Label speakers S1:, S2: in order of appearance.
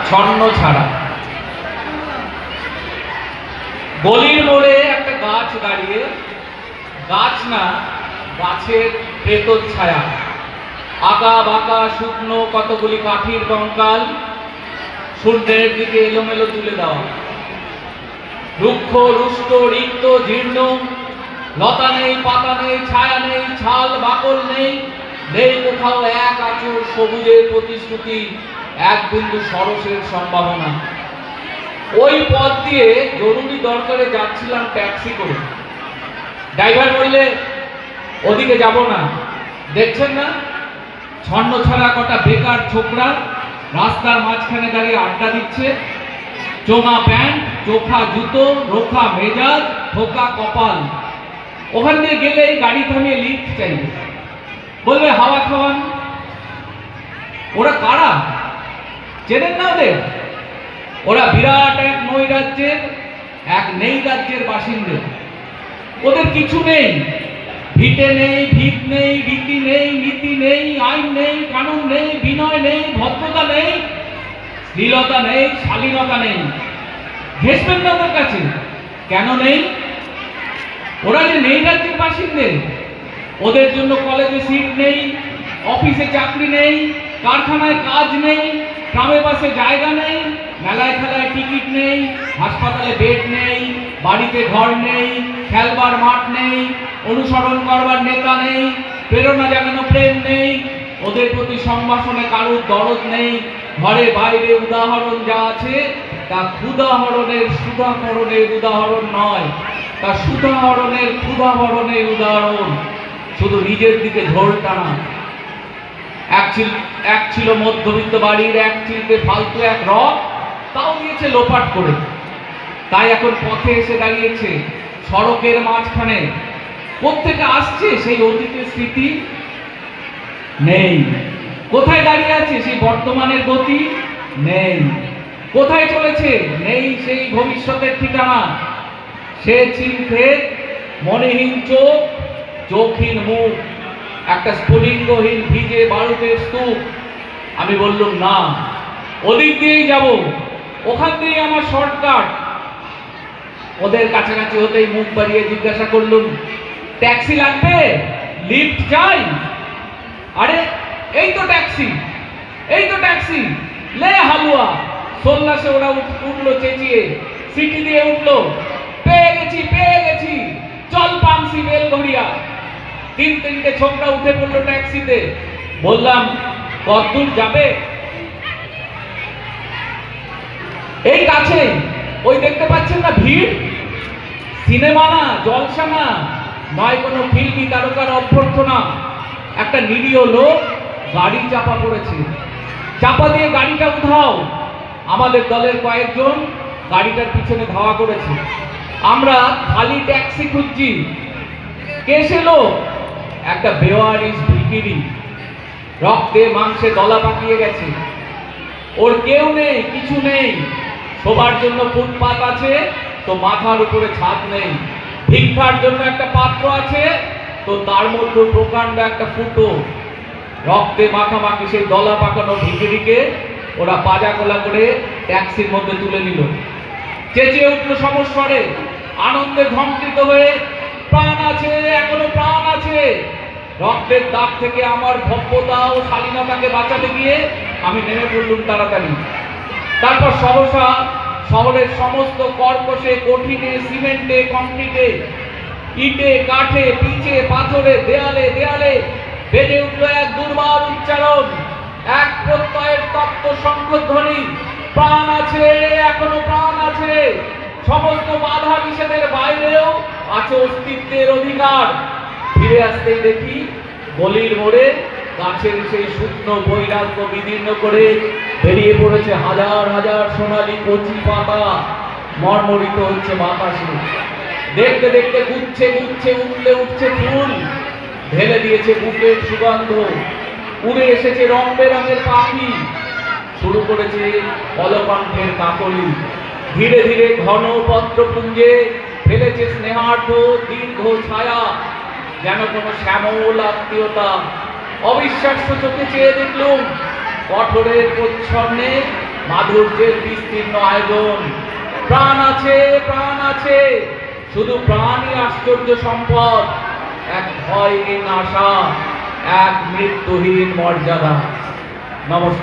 S1: ছন্ন ছাড়া। গলির মোড়ে একটা গাছ দাঁড়িয়ে, গাছ না, গাছের প্রেতর ছায়া, আঁকা বাঁকা শুকনো কতগুলি কাঠির কঙ্কাল সূর্যের দিকে এলোমেলো তুলে দেওয়া। রুক্ষ রুষ্ট রিক্ত জীর্ণ, লতা নেই, পাতা নেই, ছায়া নেই, ছাল বাকল নেই, নেই কোথাও এক আঁচড় সবুজের প্রতিশ্রুতি, এক বিন্দু সরসের সম্ভাবনা। ওই পথ দিয়ে জরুরি দরকারে যাচ্ছিলাম ট্যাক্সি করে। ড্রাইভার বললে ওদিকে যাব না, দেখছেন না ছন্ন ছাড়া কটা বেকার ছোকরা রাস্তার মাঝখানে দাঁড়িয়ে আড্ডা দিচ্ছে। চোঙা প্যান্ট, চোখা জুতো, রোখা মেজাজ, ঠোকা কপাল। ওখান দিয়ে গেলেই গাড়ি থামিয়ে লিফট চাইবে, বলবে হাওয়া খাওয়ান। ওরা কারা চেনেন না ওদের? ওরা বিরাট এক নৈ রাজ্যের, এক নেই রাজ্যের বাসিন্দা। ওদের কিছু নেই, ভিটে নেই, ভিত নেই, রীতি নেই, নীতি নেই, আইন নেই, কানুন নেই, বিনয় নেই, ভদ্রতা নেই, শ্লীলতা নেই, শালীনতা নেই। ঘেসবেন না ওদের কাছে। কেন নেই? ওরা যে নেই রাজ্যের বাসিন্দে, ওদের জন্য কলেজে সিট নেই, অফিসে চাকরি নেই, কারখানায় কাজ নেই, ট্রামে বাসে জায়গা নেই, মেলায় খেলায় টিকিট নেই, হাসপাতালে বেড নেই, বাড়িতে ঘর নেই, খেলবার মাঠ নেই, অনুসরণ করবার নেতা নেই, প্রেরণা জাগানো প্রেম নেই, ওদের প্রতি সম্ভাষণে কারুর দরদ নেই। ঘরে বাইরে উদাহরণ যা আছে তা ক্ষুদাহরণের সুধাহরণের উদাহরণ নয়, তা সুধাহরণের ক্ষুধাহরণের উদাহরণ। শুধু নিজের দিকে ঝোল টানা। এক ছিল মধ্যবিত্ত বাড়ির, এক চিলতে ফালতু এক রক, তাও দিয়েছে লোপাট করে। তাই এখন পথে এসে দাঁড়িয়েছে সড়কের মাঝখানে। কোত্থেকে আসছে সেই অতীতের স্মৃতি? নেই। কোথায় দাঁড়িয়ে আছে সেই বর্তমানের গতি? নেই। কোথায় চলেছে? নেই সেই ভবিষ্যতের ঠিকানা। সে চিন্তে মনেহীন চোখ, চোখহীন মুখ, একটা স্ফুলিঙ্গহীন ভিজে বারুদের স্তূপ। আমি বললুম না, ওদিক দিয়েই যাব, ওখান দিয়েই আমার শর্টকাট। ওদের কাছাকাছি হতেই মুখ বাড়িয়ে জিজ্ঞাসা করলুম, ট্যাক্সি লাগবে? লিফট চাই? আরে এই তো ট্যাক্সি, এই তো ট্যাক্সি, লে হালুয়া। সোল্লাসে ওরা উঠলো চেঁচিয়ে, সিটি দিয়ে উঠলো, পেয়ে গেছি, পেয়ে গেছি, চল পানসি বেলঘড়িয়া। তিনটে ছোকরা উঠে পড়লো ট্যাক্সিতে। বললাম কতদূর যাবে? এই কাছে, ওই দেখতে পাচ্ছেন না ভিড়? সিনেমা না, জলসা না, নয় কোনো ফিল্মি তারকার অভ্যর্থনা। একটা নিরীহ লোক গাড়ি চাপা পড়েছে, চাপা দিয়ে গাড়িটা উঠাও। আমাদের দলের কয়েকজন গাড়িটার পিছনে ধাওয়া করেছে। আমরা খালি ট্যাক্সি খুঁজছি। কে সে লোক? একটা বেওয়ারিশ ভিখিরি, রক্তে মাংসে দলা পাকিয়ে গেছে। ওর কেউ নেই, কিছু নেই। শোবার জন্য ফুটপাত আছে তো মাথার উপরে ছাদ নেই। ভিক্ষার জন্য একটা পাত্র আছে তো তার মধ্যে প্রকাণ্ড একটা ফুটো। রক্তে মাখামাখি সেই দলা পাকানো ভিখিরিকে ওরা পাজা কোলা করে ট্যাক্সির মধ্যে তুলে নিল। চেঁচিয়ে উঠলো সমস্বরে, আনন্দে ঝঙ্কৃত হয়ে, প্রাণ আছে, এখনো প্রাণ আছে। রক্তের দাগ থেকে আমার ভব্যতা ও শালীনতাকে বাঁচাতে গিয়ে আমি নেমে পড়লুম তাড়াতাড়ি। তারপর সহসা শহরের সমস্ত কর্কশে, কঠিনে, সিমেন্টে, কংক্রিটে, ইটে, কাঠে, পিচে, পাথরে, দেয়ালে দেয়ালে বেজে উঠল এক দুর্বার উচ্চারণ, এক প্রত্যয়ের তপ্ত শঙ্খধ্বনি। প্রাণ আছে, এখনো প্রাণ আছে। সমস্ত বাধা নিষেধের বাইরেও আছে অস্তিত্বের অধিকার। ফিরে আসতেই দেখি গলির মোড়ে গাছের সেই শুকনো বৈরাগ্য বিদীর্ণ করে বেরিয়ে পড়েছে হাজার হাজার সোনালি কচি পাতা, মর্মরিত হচ্ছে বাতাসে। দেখতে দেখতে গুচ্ছে গুচ্ছে উঠলে উঠছে ফুল, ঢেলে দিয়েছে বুকের সুগন্ধ। উড়ে এসেছে রং বেরঙের পাখি, শুরু করেছে কলকণ্ঠের কাকলি। ধীরে ধীরে ঘন পত্রপুঞ্জে ফেলেছে স্নেহার্ধ দীর্ঘ ছায়া, যেন কোনো শ্যামল আত্মীয়তা। অবিশ্বাস্য চোখে চেয়ে দেখলুম কঠোরের প্রচ্ছন্নে মাধুর্যের বিস্তীর্ণ আয়োজন। প্রাণ আছে, প্রাণ আছে, শুধু প্রাণই আশ্চর্য সম্পদ, এক ভয়হীন আশা, এক মৃত্যুহীন মর্যাদা। নমস্কার।